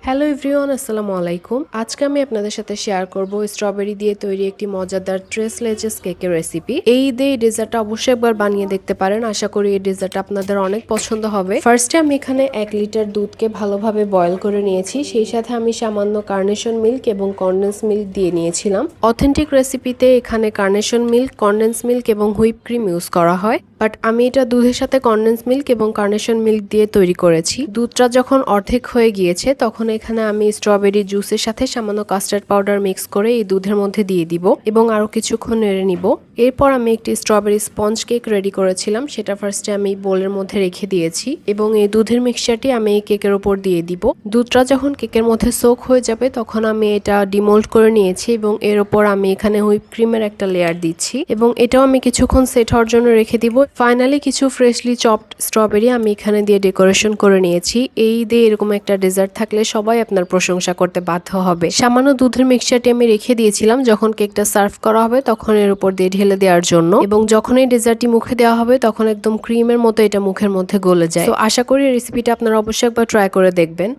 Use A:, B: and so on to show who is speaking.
A: Hello everyone, আসসালামু আলাইকুম। আজকে আমি আপনাদের সাথে শেয়ার করব স্ট্রবেরি দিয়ে তৈরি একটি মজাদার ট্রেস লেচেস কেকের রেসিপি। এই ঈদে এই ডেজার্টটা অবশ্যই একবার বানিয়ে দেখতে পারেন। আশা করি এই ডেজার্টটা আপনাদের অনেক পছন্দ হবে। ফার্স্টে আমি এখানে 1 লিটার দুধকে ভালোভাবে বয়ল করে নিয়েছি। সেই সাথে আমি সামান্য কার্নেশন মিল্ক এবং কনডেন্স মিল্ক দিয়ে নিয়েছিলাম। অথেন্টিক রেসিপিতে এখানে কার্নেশন মিল্ক, কনডেন্স মিল্ক এবং হুইপ ক্রিম ইউজ করা হয়, বাট আমি এটা দুধের সাথে কনডেন্স মিল্ক এবং কার্নেশন মিল্ক দিয়ে তৈরি করেছি। দুধটা যখন অর্ধেক হয়ে গিয়েছে তখন এখানে আমি স্ট্রবেরি জুসের সাথে সামান্য কাস্টার্ড পাউডার মিক্স করে এই দুধের মধ্যে দিয়ে দিব এবং আরো কিছুক্ষণ নেড়ে নিব। এরপর আমি একটি স্ট্রবেরি স্পঞ্জ কেক রেডি করেছিলাম, সেটা ফার্স্টে আমি বোলের মধ্যে রেখে দিয়েছি এবং এই দুধের মিক্সচারটি আমি এই কেকের উপর দিয়ে দিব। দুধটা যখন কেকের মধ্যে সোক হয়ে যাবে তখন আমি এটা ডিমোল্ড করে নিয়েছি এবং এর উপর আমি এখানে হুইপ ক্রিমের একটা লেয়ার দিচ্ছি এবং এটাও আমি কিছুক্ষণ সেট হওয়ার জন্য রেখে দিব। ফাইনালি কিছু ফ্রেশলি চপড স্ট্রবেরি আমি এখানে দিয়ে ডেকোরেশন করে নিয়েছি। এই দিয়ে এরকম একটা ডেজার্ট থাকলে সবাই আপনার প্রশংসা করতে বাধ্য হবে। সামান্য দুধের মিক্সচারটি আমি রেখে দিয়েছিলাম যখন কেকটা সার্ভ করা হবে তখন এর উপর দিয়ে ঢেলে দেওয়ার জন্য, এবং যখন এই ডেজার্টটি মুখে দেওয়া হবে তখন একদম ক্রিমের মতো এটা মুখের মধ্যে গলে যায়। তো আশা করি রেসিপিটা আপনারা অবশ্যই একবার ট্রাই করে দেখবেন।